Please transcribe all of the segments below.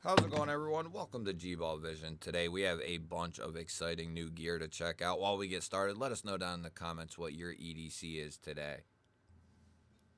How's it going, everyone? Welcome to G-Ball Vision. Today we have a bunch of exciting new gear to check out. While we get started, let us know down in the comments what your EDC is today.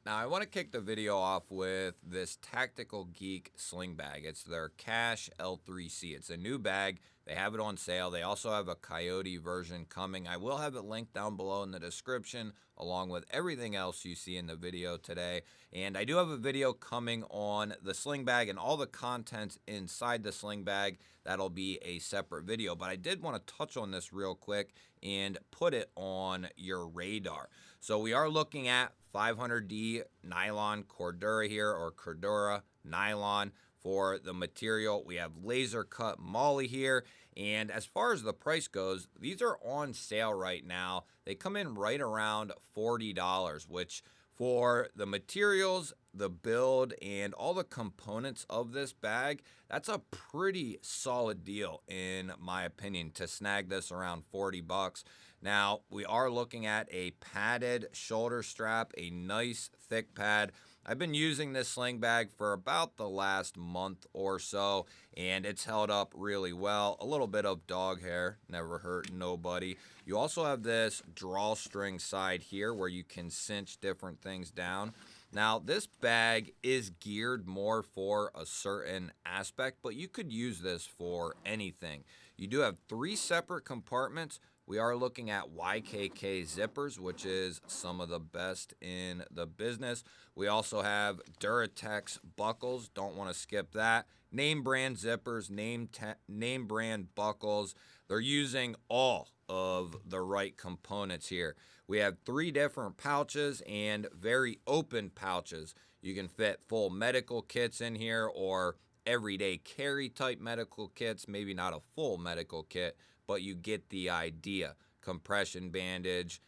Now, I want to kick the video off with this Tactical Geek sling bag. It's their Cash L3C. It's a new bag. They have it on sale. They also have a Coyote version coming. I will have it linked down below in the description, along with everything else you see in the video today. And I do have a video coming on the sling bag and all the contents inside the sling bag. That'll be a separate video. But I did want to touch on this real quick and put it on your radar. So we are looking at 500D nylon Cordura here, or Cordura nylon for the material. We have laser cut moly here, and as far as the price goes, these are on sale right now. They come in right around $40, which for the materials, the build, and all the components of this bag, that's a pretty solid deal in my opinion to snag this around 40 bucks. Now, we are looking at a padded shoulder strap, a nice thick pad. I've been using this sling bag for about the last month or so, and it's held up really well. A little bit of dog hair, never hurt nobody. You also have this drawstring side here where you can cinch different things down. Now, this bag is geared more for a certain aspect, but you could use this for anything. You do have 3 separate compartments. We are looking at YKK zippers, which is some of the best in the business. We also have Duratex buckles. Don't want to skip that. Name brand zippers, name brand buckles. They're using all of the right components here. We have 3 different pouches and very open pouches. You can fit full medical kits in here or everyday carry type medical kits, maybe not a full medical kit, but you get the idea. Compression bandage,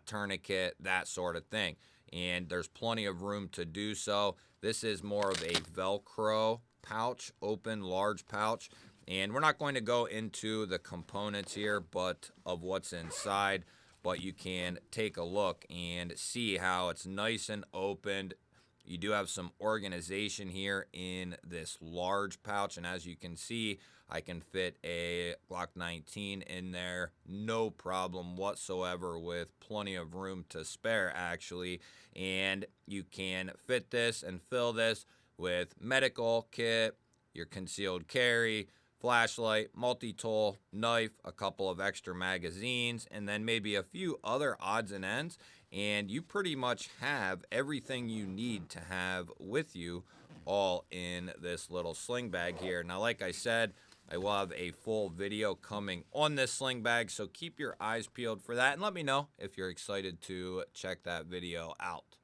tourniquet, that sort of thing. And there's plenty of room to do so. This is more of a Velcro pouch, open, large pouch. And we're not going to go into the components here, but of what's inside. But you can take a look and see how it's nice and opened. You do have some organization here in this large pouch, and as you can see, I can fit a Glock 19 in there, no problem whatsoever, with plenty of room to spare actually. And you can fit this and fill this with medical kit, your concealed carry, flashlight, multi-tool, knife, a couple of extra magazines, and then maybe a few other odds and ends. And you pretty much have everything you need to have with you all in this little sling bag here. Now, like I said, I will have a full video coming on this sling bag, so keep your eyes peeled for that and let me know if you're excited to check that video out.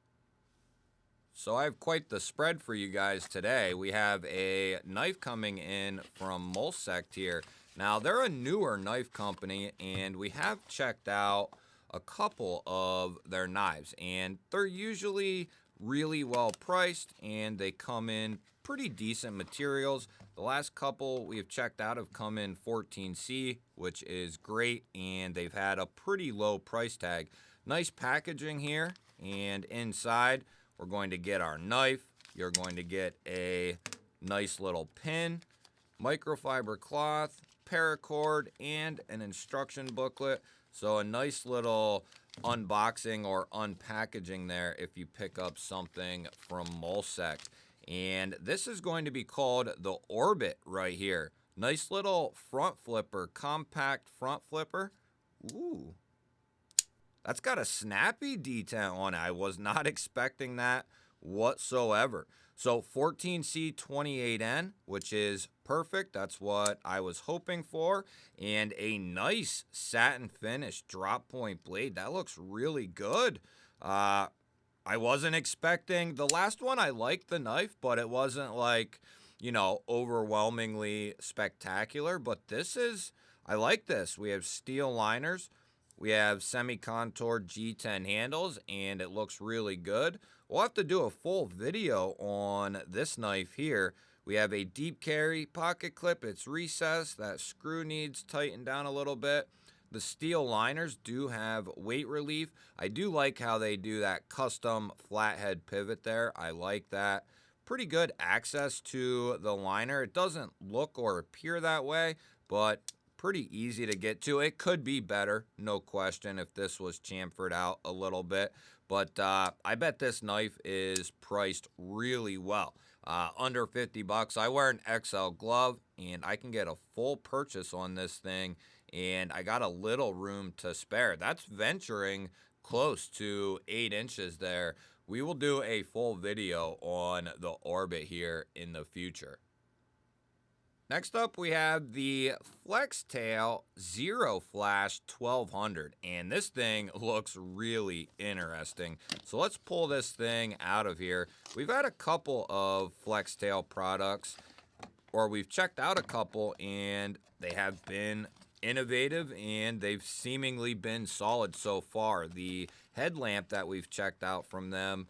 So I have quite the spread for you guys today. We have a knife coming in from Molsect here. Now, they're a newer knife company, and we have checked out a couple of their knives, and they're usually really well priced, and they come in pretty decent materials. The last couple we've checked out have come in 14C, which is great, and they've had a pretty low price tag. Nice packaging here, and inside we're going to get our knife. You're going to get a nice little pin, microfiber cloth, paracord, and an instruction booklet. So a nice little unboxing or unpackaging there if you pick up something from Molsect. And this is going to be called the Orbit right here. Nice little front flipper, compact front flipper. Ooh. That's got a snappy detent on it. I was not expecting that whatsoever. So 14C28N, which is perfect. That's what I was hoping for. And a nice satin finish drop point blade. That looks really good. I wasn't expecting the last one. I liked the knife, but it wasn't like, you know, overwhelmingly spectacular. But this is, I like this. We have steel liners. We have semi-contoured G10 handles, and it looks really good. We'll have to do a full video on this knife here. We have a deep carry pocket clip. It's recessed. That screw needs tightened down a little bit. The steel liners do have weight relief. I do like how they do that custom flathead pivot there. I like that. pretty good access to the liner. It doesn't look or appear that way, but pretty easy to get to. It could be better, no question, if this was chamfered out a little bit. But I bet this knife is priced really well. Under 50 bucks. I wear an XL glove, and I can get a full purchase on this thing, and I got a little room to spare. That's venturing close to 8 inches there. We will do a full video on the Orbit here in the future. Next up, we have the Flextail Zero Flash 1200, and this thing looks really interesting. So let's pull this thing out of here. We've had a couple of Flextail products, or we've checked out a couple, and they have been innovative, and they've seemingly been solid so far. The headlamp that we've checked out from them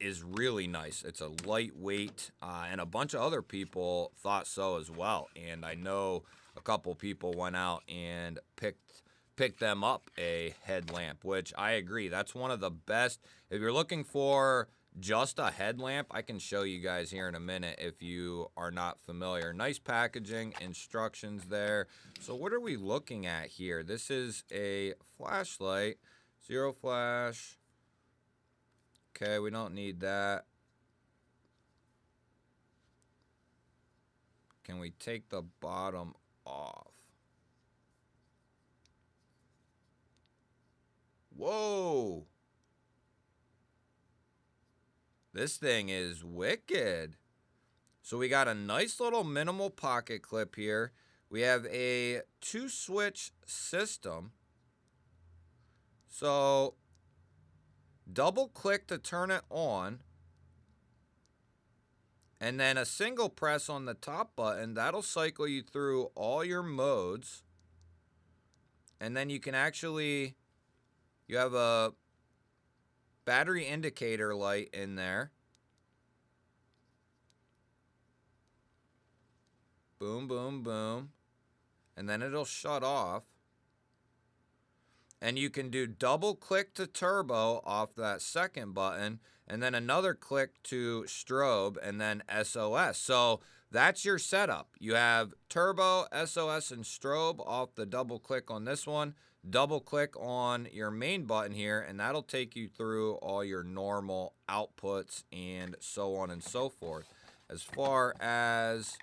is really nice. It's a lightweight, and a bunch of other people thought so as well. And I know a couple people went out and picked them up a headlamp, which I agree. That's one of the best. If you're looking for just a headlamp, I can show you guys here in a minute if you are not familiar. Nice packaging, instructions there. So what are we looking at here? This is a flashlight, zero flash. Okay, we don't need that. Can we take the bottom off? Whoa! This thing is wicked. So we got a nice little minimal pocket clip here. We have a 2-switch system. So double click to turn it on. And then a single press on the top button. That'll cycle you through all your modes. And then you can actually, you have a battery indicator light in there. Boom, boom, boom. And then it'll shut off. And you can do double click to turbo off that second button, and then another click to strobe, and then SOS. So that's your setup. You have turbo, SOS, and strobe off the double click on this one. Double click on your main button here, and that'll take you through all your normal outputs and so on and so forth. As far as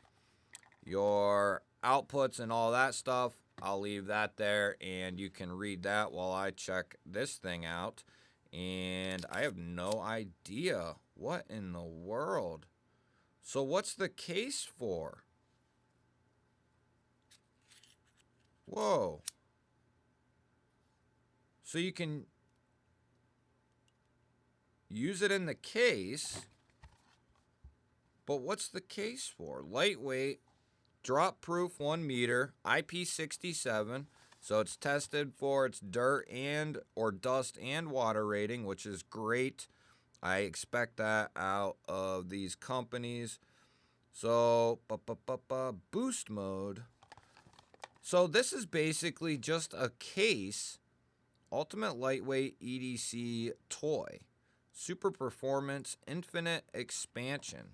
your outputs and all that stuff, I'll leave that there, and you can read that while I check this thing out. And I have no idea what in the world. So what's the case for? Whoa. So you can use it in the case, but what's the case for? Lightweight, drop proof 1 meter, IP67. So it's tested for its dirt and or dust and water rating, which is great. I expect that out of these companies. So boost mode. So this is basically just a case. Ultimate lightweight EDC toy. Super performance, infinite expansion.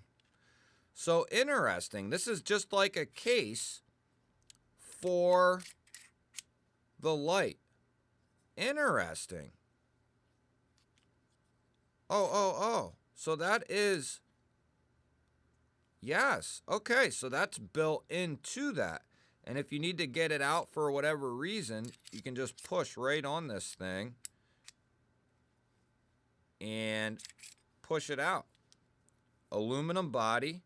So interesting. This is just like a case for the light. Interesting. Oh. So that is, yes. Okay, so that's built into that. And if you need to get it out for whatever reason, you can just push right on this thing and push it out. Aluminum body.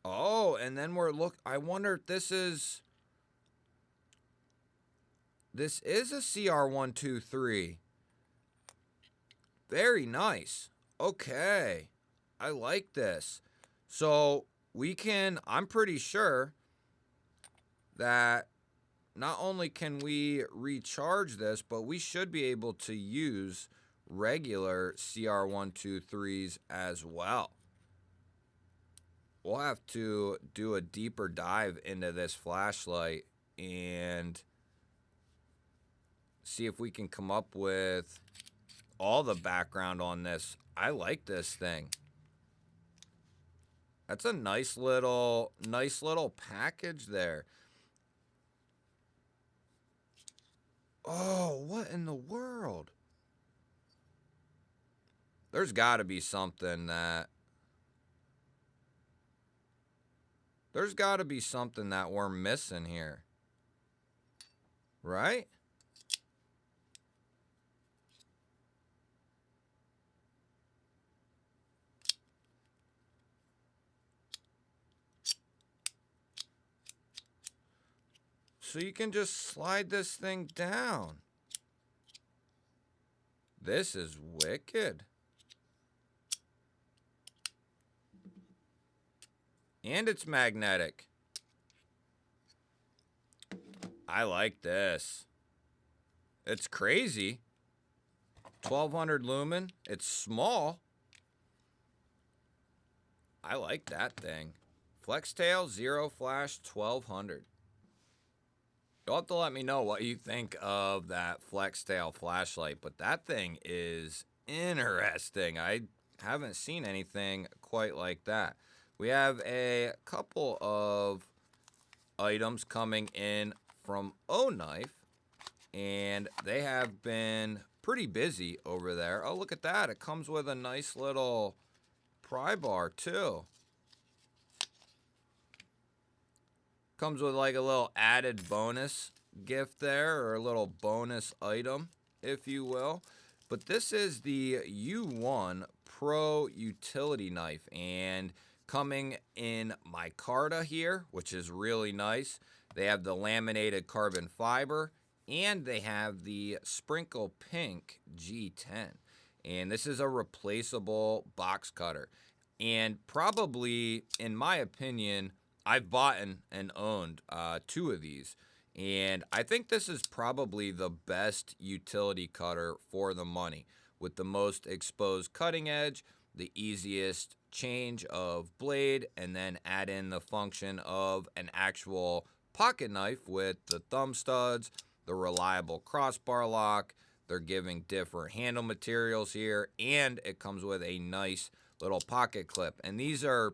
Oh, and then I wonder if this is a CR123. Very nice. Okay. I like this. So I'm pretty sure that not only can we recharge this, but we should be able to use regular CR123s as well. We'll have to do a deeper dive into this flashlight and see if we can come up with all the background on this. I like this thing. That's a nice little package there. Oh, what in the world? There's got to be something that we're missing here. Right? So you can just slide this thing down. This is wicked. And it's magnetic. I like this. It's crazy. 1200 lumen. It's small. I like that thing. Flex tail, zero flash, 1200. You'll have to let me know what you think of that flex tail flashlight, but that thing is interesting. I haven't seen anything quite like that. We have a couple of items coming in from O-Knife, and they have been pretty busy over there. Oh, look at that. It comes with a nice little pry bar, too. Comes with like a little added bonus gift there, or a little bonus item, if you will. But this is the U1 Pro Utility Knife, and coming in micarta here, which is really nice. They have the laminated carbon fiber, and they have the Sprinkle Pink G10. And this is a replaceable box cutter. And probably, in my opinion, I've bought and owned 2 of these. And I think this is probably the best utility cutter for the money, with the most exposed cutting edge, the easiest change of blade, and then add in the function of an actual pocket knife with the thumb studs, the reliable crossbar lock. They're giving different handle materials here, and it comes with a nice little pocket clip. And these are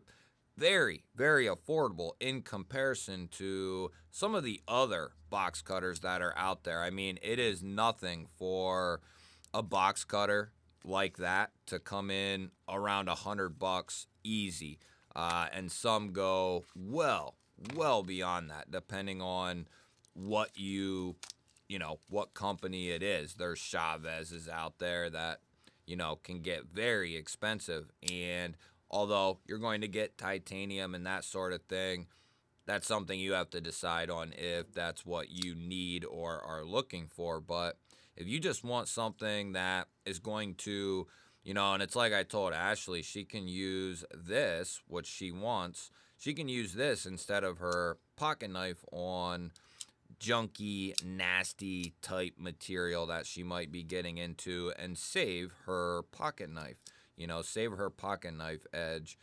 very, very affordable in comparison to some of the other box cutters that are out there. I mean, it is nothing for a box cutter like that to come in around $100 easy. And some go well beyond that, depending on what what company it is. There's Chavez's out there that, can get very expensive. And although you're going to get titanium and that sort of thing, that's something you have to decide on if that's what you need or are looking for. But if you just want something that is going to, and it's like I told Ashley, she can use this, what she wants. She can use this instead of her pocket knife on junky, nasty type material that she might be getting into, and save her pocket knife. Save her pocket knife edge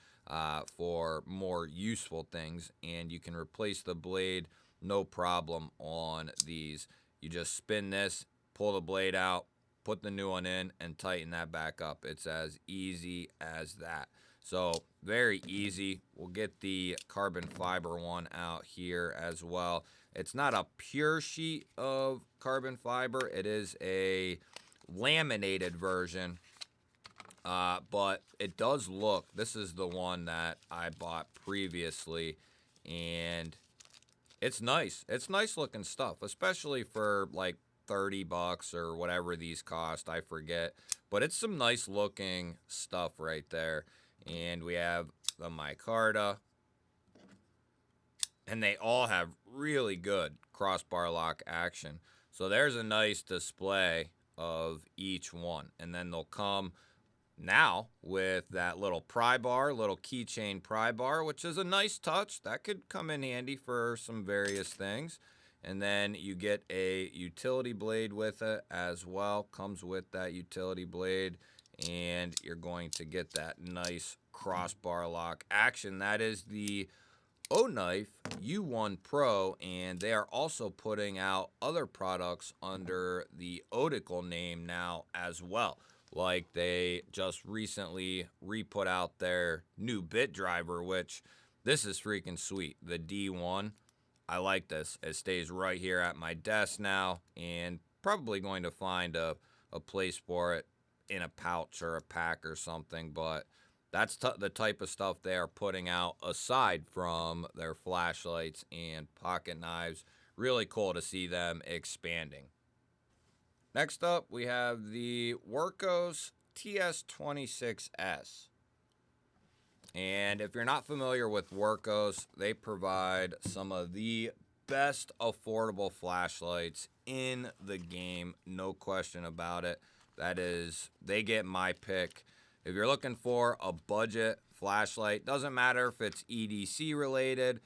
for more useful things, and you can replace the blade no problem on these. You just spin this, pull the blade out, put the new one in, and tighten that back up. It's as easy as that. So very easy. We'll get the carbon fiber one out here as well. It's not a pure sheet of carbon fiber. It is a laminated version. But it does look, this is the one that I bought previously, and it's nice. It's nice looking stuff, especially for like $30 or whatever these cost, I forget. But it's some nice looking stuff right there. And we have the micarta, and they all have really good crossbar lock action. So there's a nice display of each one, and then they'll come now with that little pry bar, little keychain pry bar, which is a nice touch. That could come in handy for some various things. And then you get a utility blade with it as well. Comes with that utility blade, and you're going to get that nice crossbar lock action. That is the O Knife U1 Pro, and they are also putting out other products under the Otical name now as well. Like they just recently re-put out their new bit driver, which this is freaking sweet. The D1, I like this. It stays right here at my desk now, and probably going to find a place for it in a pouch or a pack or something, but that's the type of stuff they are putting out aside from their flashlights and pocket knives. Really cool to see them expanding. Next up, we have the Workos TS26S. And if you're not familiar with Workos, they provide some of the best affordable flashlights in the game. No question about it. That is, they get my pick. If you're looking for a budget flashlight, doesn't matter if it's EDC related,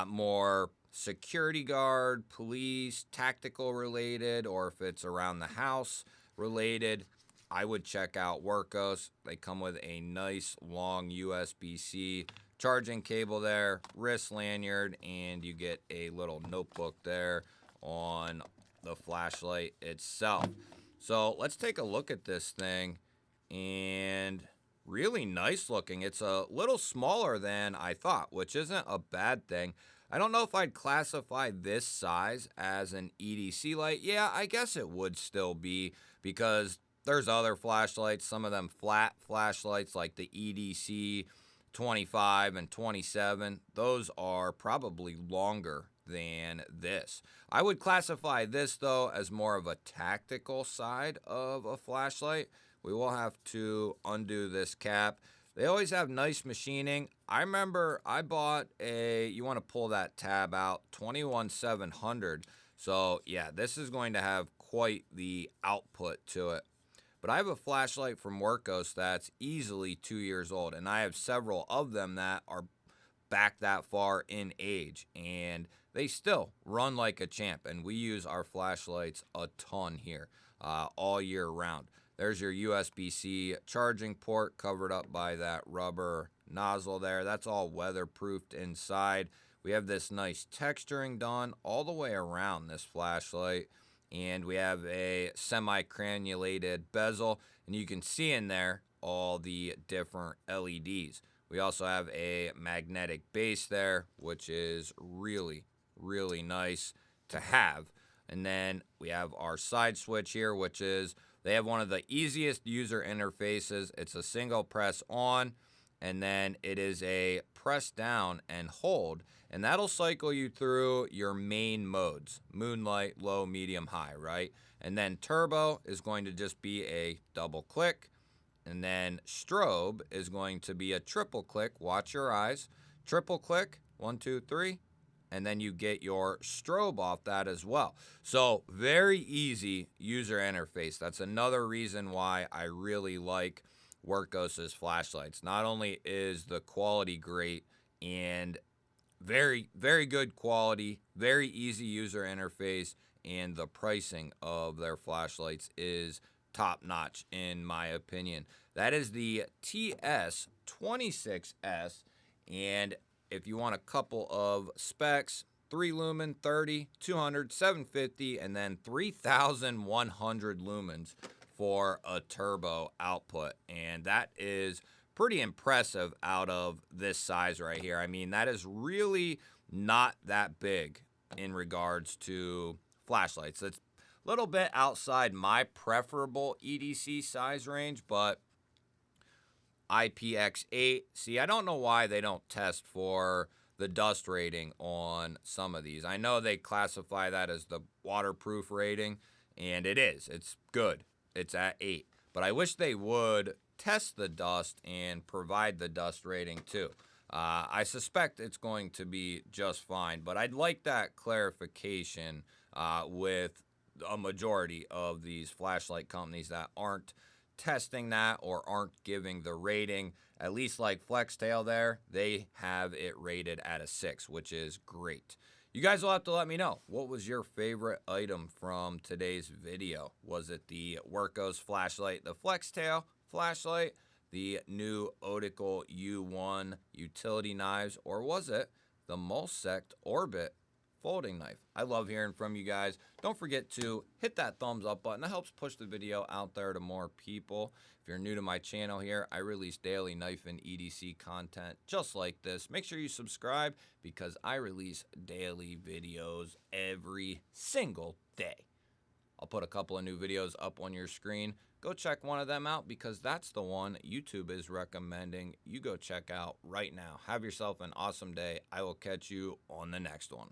more security guard, police, tactical related, or if it's around the house related, I would check out Workos. They come with a nice long USB-C charging cable there, wrist lanyard, and you get a little notebook there on the flashlight itself. So let's take a look at this thing, and really nice looking. It's a little smaller than I thought, which isn't a bad thing. I don't know if I'd classify this size as an EDC light. Yeah, I guess it would still be, because there's other flashlights, some of them flat flashlights like the EDC 25 and 27. Those are probably longer than this. I would classify this, though, as more of a tactical side of a flashlight. We will have to undo this cap. They always have nice machining. I remember I bought you want to pull that tab out, 21700. So yeah, this is going to have quite the output to it. But I have a flashlight from Workos that's easily 2 years old, and I have several of them that are back that far in age, and they still run like a champ. And we use our flashlights a ton here all year round. There's your USB-C charging port covered up by that rubber nozzle there. That's all weatherproofed inside. We have this nice texturing done all the way around this flashlight. And we have a semi-cannulated bezel. And you can see in there all the different LEDs. We also have a magnetic base there, which is really, really nice to have. And then we have our side switch here, which is, they have one of the easiest user interfaces. It's a single press on, and then it is a press down and hold, and that'll cycle you through your main modes: moonlight, low, medium, high, right? And then turbo is going to just be a double click, and then strobe is going to be a triple click. Watch your eyes. Triple click, 1, 2, 3. And then you get your strobe off that as well. So very easy user interface. That's another reason why I really like Workos' flashlights. Not only is the quality great and very, very good quality, very easy user interface, and the pricing of their flashlights is top notch in my opinion. That is the TS26S, and if you want a couple of specs, 3 lumen, 30, 200, 750, and then 3,100 lumens for a turbo output. And that is pretty impressive out of this size right here. I mean, that is really not that big in regards to flashlights. It's a little bit outside my preferable EDC size range, but IPX8. See, I don't know why they don't test for the dust rating on some of these. I know they classify that as the waterproof rating, and it is. It's good. It's at 8. But I wish they would test the dust and provide the dust rating too. I suspect it's going to be just fine, but I'd like that clarification with a majority of these flashlight companies that aren't testing that or aren't giving the rating. At least like FlexTail there, they have it rated at a 6, which is great. You guys will have to let me know, what was your favorite item from today's video? Was it the Workos flashlight, the FlexTail flashlight, the new Otical U1 utility knives, or was it the Mulsect Orbit folding knife. I love hearing from you guys. Don't forget to hit that thumbs up button. That helps push the video out there to more people. If you're new to my channel here, I release daily knife and EDC content just like this. Make sure you subscribe because I release daily videos every single day. I'll put a couple of new videos up on your screen. Go check one of them out because that's the one YouTube is recommending you go check out right now. Have yourself an awesome day. I will catch you on the next one.